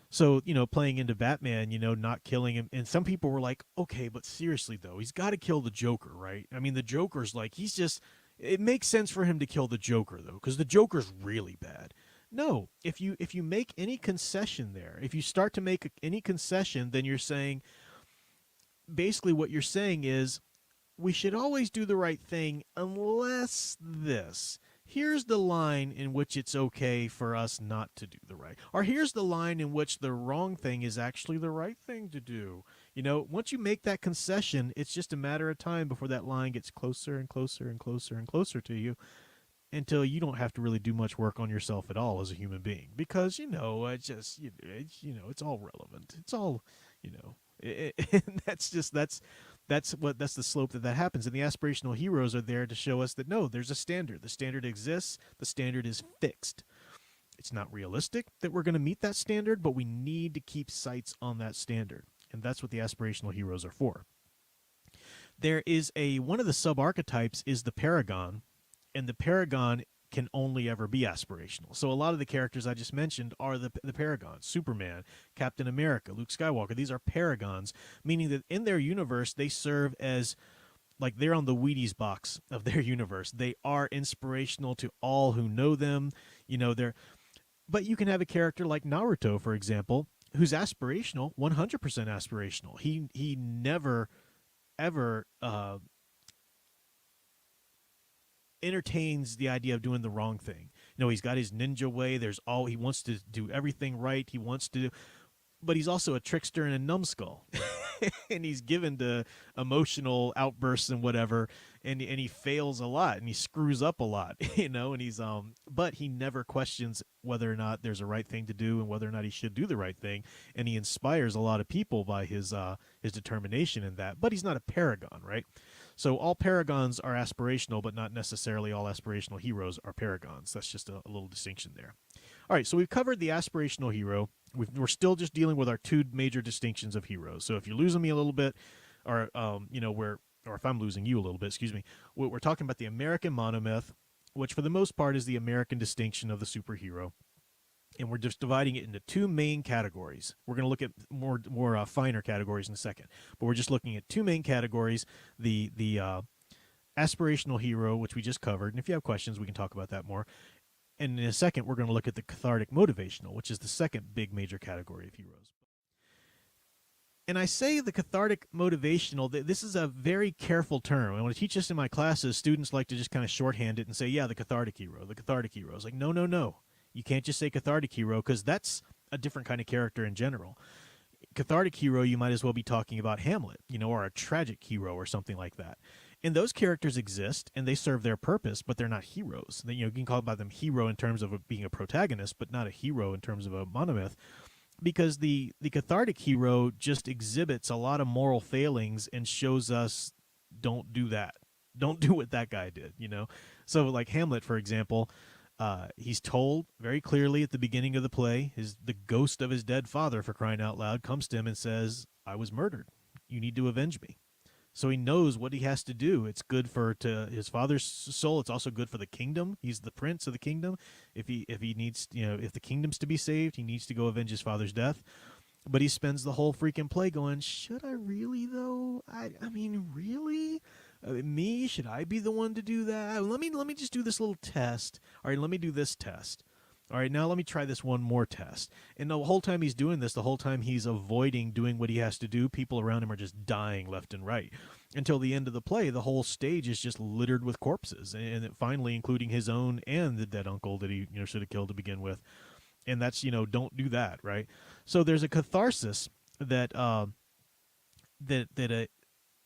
So, playing into Batman, not killing him. And some people were like, okay, but seriously, though, he's got to kill the Joker, right? I mean, the Joker's like, it makes sense for him to kill the Joker, though, because the Joker's really bad. No, if you make any concession there, if you start to make any concession, then you're saying, basically what you're saying is, we should always do the right thing unless this. Here's the line in which it's okay for us not to do the right. Or here's the line in which the wrong thing is actually the right thing to do. Once you make that concession, it's just a matter of time before that line gets closer and closer and closer and closer to you, until you don't have to really do much work on yourself at all as a human being. Because, it's all relevant. It's all, that's the slope that happens. And the aspirational heroes are there to show us that no, there's a standard. The standard exists. The standard is fixed. It's not realistic that we're going to meet that standard, but we need to keep sights on that standard. And that's what the aspirational heroes are for. There is one of the sub-archetypes is the Paragon, and the Paragon can only ever be aspirational. So a lot of the characters I just mentioned are the Paragons. Superman, Captain America, Luke Skywalker. These are Paragons, meaning that in their universe, they serve as, like, they're on the Wheaties box of their universe. They are inspirational to all who know them. But you can have a character like Naruto, for example, who's aspirational, 100% aspirational. He never, ever entertains the idea of doing the wrong thing. He's got his ninja way. He wants to do everything right. But he's also a trickster and a numbskull. and he's given to emotional outbursts and whatever, and he fails a lot and he screws up a lot, and he's but he never questions whether or not there's a right thing to do and whether or not he should do the right thing, and he inspires a lot of people by his determination in that. But he's not a paragon, right? So all paragons are aspirational, but not necessarily all aspirational heroes are paragons. That's just a little distinction there. All right, so we've covered the aspirational hero. We're still just dealing with our two major distinctions of heroes. So if you're losing me a little bit, or or if I'm losing you a little bit, excuse me, we're talking about the American monomyth, which for the most part is the American distinction of the superhero. And we're just dividing it into two main categories. We're going to look at more finer categories in a second, but we're just looking at two main categories: the aspirational hero, which we just covered. And if you have questions, we can talk about that more. And in a second, we're going to look at the cathartic motivational, which is the second big major category of heroes. And I say the cathartic motivational, this is a very careful term. And when I teach this in my classes, students like to just kind of shorthand it and say, yeah, the cathartic hero, the cathartic hero. It's like, no. You can't just say cathartic hero, because that's a different kind of character in general. Cathartic hero, you might as well be talking about Hamlet, or a tragic hero or something like that. And those characters exist, and they serve their purpose, but they're not heroes. You can call them hero in terms of being a protagonist, but not a hero in terms of a monomyth, because the cathartic hero just exhibits a lot of moral failings and shows us, don't do that. Don't do what that guy did, So like Hamlet, for example, he's told very clearly at the beginning of the play, the ghost of his dead father, for crying out loud, comes to him and says, I was murdered. You need to avenge me. So he knows what he has to do. It's good to his father's soul. It's also good for the kingdom. He's the prince of the kingdom. If he needs, if the kingdom's to be saved, he needs to go avenge his father's death. But he spends the whole freaking play going, should I really though? I mean, really? Me? Should I be the one to do that? Let me just do this little test. All right, let me do this test. All right, now let me try this one more test. And the whole time he's doing this, the whole time he's avoiding doing what he has to do, people around him are just dying left and right. Until the end of the play, the whole stage is just littered with corpses, and finally including his own and the dead uncle that he should have killed to begin with. And that's, don't do that, right? So there's a catharsis that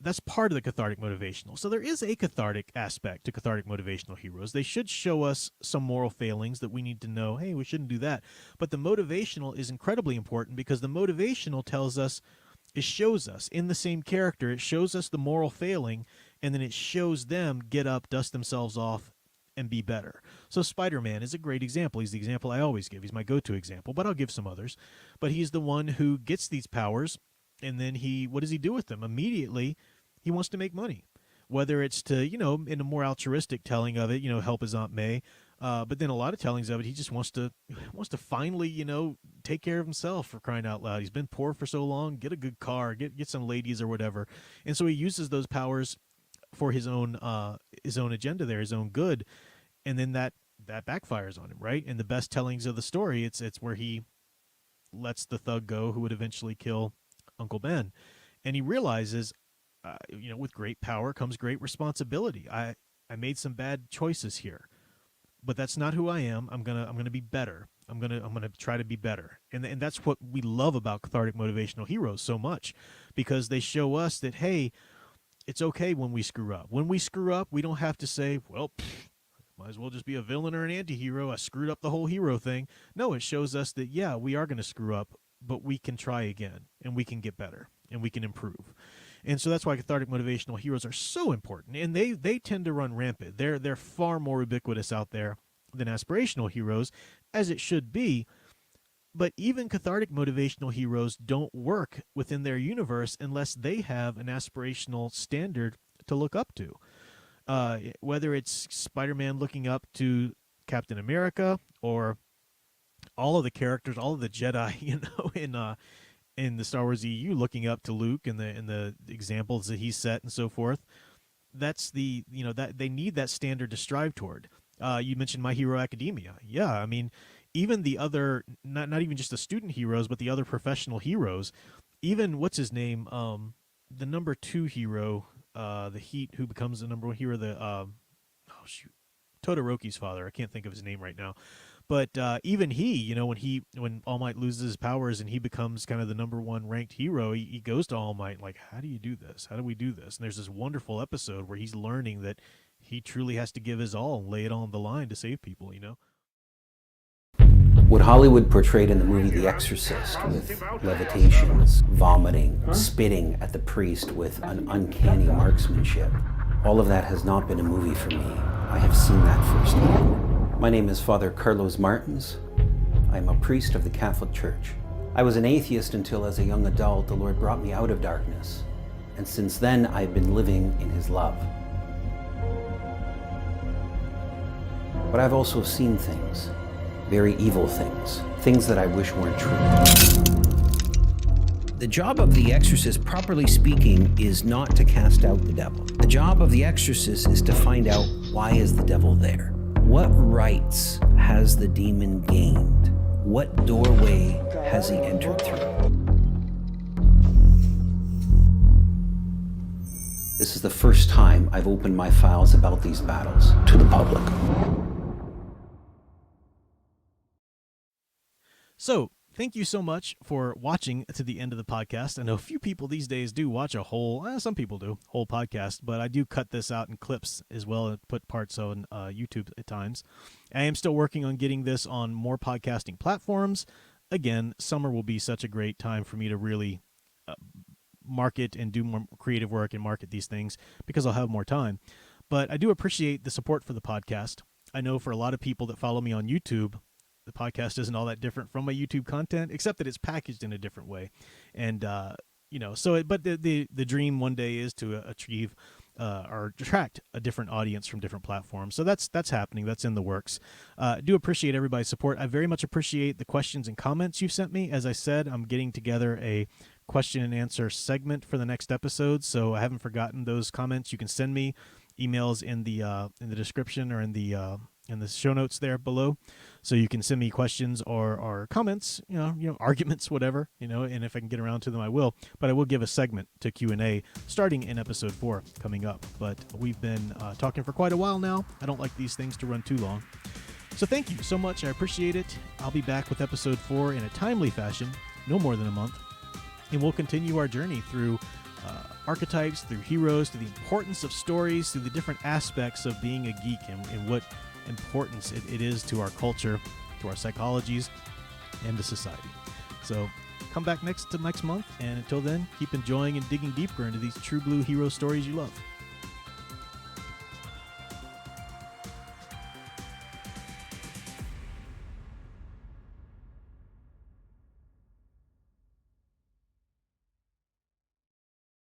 that's part of the cathartic motivational. So there is a cathartic aspect to cathartic motivational heroes. They should show us some moral failings that we need to know, hey, we shouldn't do that. But the motivational is incredibly important, because the motivational tells us, it shows us in the same character, it shows us the moral failing, and then it shows them get up, dust themselves off, and be better. So Spider-Man is a great example. He's the example I always give. He's my go-to example, but I'll give some others. But he's the one who gets these powers, and then what does he do with them? Immediately, he wants to make money. Whether it's to, in a more altruistic telling of it, help his Aunt May. But then a lot of tellings of it, he just wants to finally, take care of himself, for crying out loud. He's been poor for so long, get a good car, get some ladies or whatever. And so he uses those powers for his own agenda there, his own good. And then that backfires on him, right? And the best tellings of the story, it's where he lets the thug go who would eventually kill Uncle Ben. And he realizes, with great power comes great responsibility. I made some bad choices here, but that's not who I am. I'm gonna be better. I'm gonna try to be better. And that's what we love about cathartic motivational heroes so much, because they show us that, hey, it's okay when we screw up. When we screw up, we don't have to say, well, might as well just be a villain or an anti-hero. I screwed up the whole hero thing. No, it shows us that, yeah, we are going to screw up, but we can try again, and we can get better, and we can improve. And so that's why cathartic motivational heroes are so important, and they tend to run rampant. They're far more ubiquitous out there than aspirational heroes, as it should be. But even cathartic motivational heroes don't work within their universe unless they have an aspirational standard to look up to. Whether it's Spider-Man looking up to Captain America, or all of the characters, all of the Jedi, in the Star Wars EU looking up to Luke and the examples that he set and so forth. That's that they need that standard to strive toward. You mentioned My Hero Academia. Yeah, I mean, even the other, not even just the student heroes, but the other professional heroes, even what's his name, the number 2 hero, the Heat, who becomes the number 1 hero, Todoroki's father. I can't think of his name right now, But even he, when All Might loses his powers and he becomes kind of the number one ranked hero, he goes to All Might like, how do you do this? How do we do this? And there's this wonderful episode where he's learning that he truly has to give his all and lay it on the line to save people, What Hollywood portrayed in the movie The Exorcist, with levitations, vomiting, spitting at the priest with an uncanny marksmanship, all of that has not been a movie for me. I have seen that firsthand. My name is Father Carlos Martins. I am a priest of the Catholic Church. I was an atheist until, as a young adult, the Lord brought me out of darkness. And since then, I've been living in His love. But I've also seen things. Very evil things. Things that I wish weren't true. The job of the exorcist, properly speaking, is not to cast out the devil. The job of the exorcist is to find out, why is the devil there? What rights has the demon gained? What doorway has he entered through? This is the first time I've opened my files about these battles to the public. So, thank you so much for watching to the end of the podcast. I know a few people these days do watch a whole, some people do, whole podcast, but I do cut this out in clips as well and put parts on YouTube at times. I am still working on getting this on more podcasting platforms. Again, summer will be such a great time for me to really market and do more creative work and market these things because I'll have more time. But I do appreciate the support for the podcast. I know for a lot of people that follow me on YouTube, the podcast isn't all that different from my YouTube content, except that it's packaged in a different way. And, but the dream one day is to achieve or attract a different audience from different platforms. So that's happening. That's in the works. I do appreciate everybody's support. I very much appreciate the questions and comments you've sent me. As I said, I'm getting together a question and answer segment for the next episode. So I haven't forgotten those comments. You can send me emails in the description or in the show notes there below, so you can send me questions or comments, arguments, whatever, and if I can get around to them, I will. But I will give a segment to Q&A starting in episode 4 coming up. But we've been talking for quite a while now. I don't like these things to run too long. So thank you so much. I appreciate it. I'll be back with episode 4 in a timely fashion, no more than a month, and we'll continue our journey through archetypes, through heroes, through the importance of stories, through the different aspects of being a geek and what importance it is to our culture, to our psychologies, and to society. So come back next month, and until then, keep enjoying and digging deeper into these true blue hero stories you love.